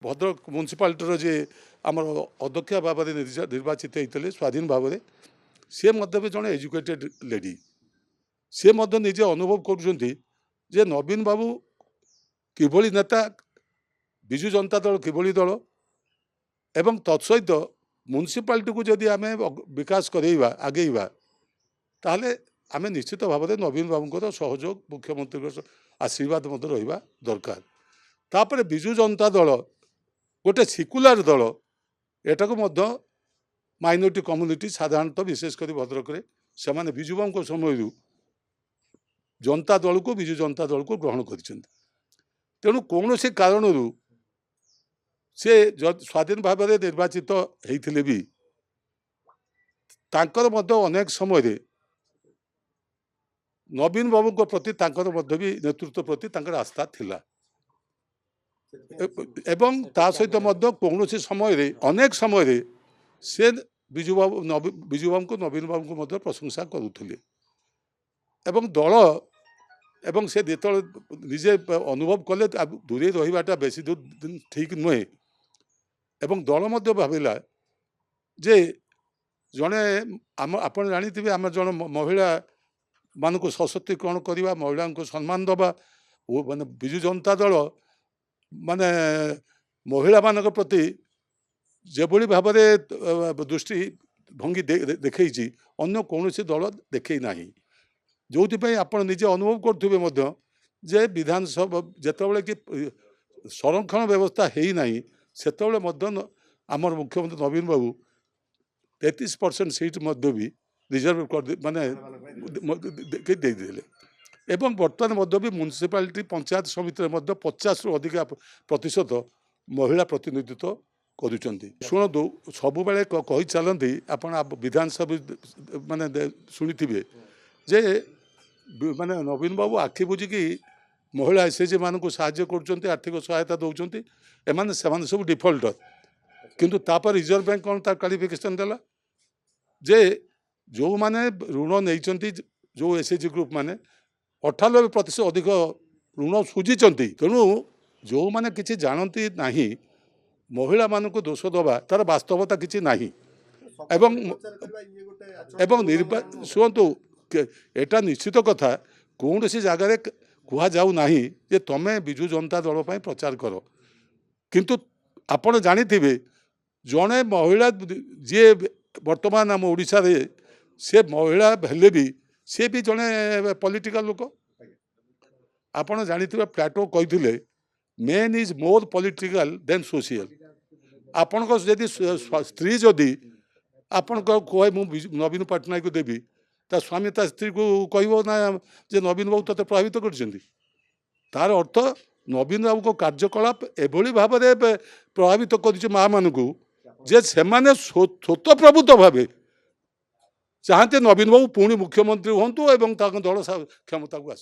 Bhadrak municipality जे आम अध्यक्ष भाव निर्वाचित होते स्वाधीन भाव सी भी जड़े एजुकेटेड लेडी सी निजे अनुभव कर नवीन बाबू किभली नेता विजु जनता दल किभली दल एवं तत्सहित म्युनिसिपालिटी को जदि आम विकास करेवा आगेवा ताहले आम निश्चित भाव में नवीन बाबूर सहयोग मुख्यमंत्री आशीर्वाद रहा दरकार तापर विजु जनता दल गोटे सिकुलार दल एटाक माइनॉरिटी कम्युनिटी साधारणतः विशेषकर भद्रक से विजुबाबू समय जनता दल को विजु जनता दल को ग्रहण कर तेणु कौन से कारण से स्वाधीन भाव में निर्वाचित होते भी तांकर अनेक समय नवीन बाबू को प्रति भी नेतृत्व प्रति आस्था थिला एवं ता सहित कौन समय अनेक समय से विजु बाबू को नवीन बाबू को प्रशंसा करुले एवं दल एवं से जो निजे अनुभव कले दूरे रहा बेसी दिन ठीक नुहे एवं दल भाविला जे जड़े आप जानी आम जन महिला मानक सशक्तिकरण करवा महिला को सम्मान दबा माने विजु जनता दल माने महिला मान प्रति जेभली भाव में दृष्टि भंगी देखी अन्य कौन दल देखे ना जो आप निजे अनुभव करुवे जे विधानसभा जितेबाला कि संरक्षण व्यवस्था है ना से आमर मुख्यमंत्री नवीन बाबू 33% सीट भी रिजर्व कर माने एवं बर्तमान भी म्युनिसिपालिटी पंचायत समिति 50 रु अधिक प्रतिशत महिला प्रतिनिधित्व करुँच शुणु सब बेले कही चलती आप विधानसभा माने शुणी जे माने नवीन बाबू आखि बुझिकी महिला एसएचजी मान को साहाय्य कर आर्थिक सहायता दौरान एमाने सब डिफल्टर किंतु तापर रिजर्व बैंक कौन तार क्वालिफिकेशन देला जे जो माने ऋण नहीं जो एसएचजी ग्रुप माने 98% अधिक ऋण सुझी तेणु जो माने किसी जानती ना महिला मान को दोष दबा तार वास्तवता किसी ना एवं शुणु एटा निश्चित कथा कौन सी जगार कह जाऊ ना जे तमें विजु जनता दल पर प्रचार कर किंतु आपण जानी जड़े महिला जी वर्तमान आम ओडिशा रे से महिला हेले भी सी भी जड़े पॉलिटिकल लोक आपण जानी प्लेटो कही man is more political than social आपण जदि स्त्री जदि आपण कहे मुझे नवीन पट्टनायक को देवी ता स्वामी ता स्त्री को कह ना जे नवीन बाबू ते प्रभावित कर तार अर्थ नवीन बाबू को कार्यकलाप एभली भाव में प्रभावित कर माँ मान को जे से स्वतः प्रभुत्व भाव चाहते नवीन बाबू पुणी मुख्यमंत्री हूँ एवं दल क्षमता को आस।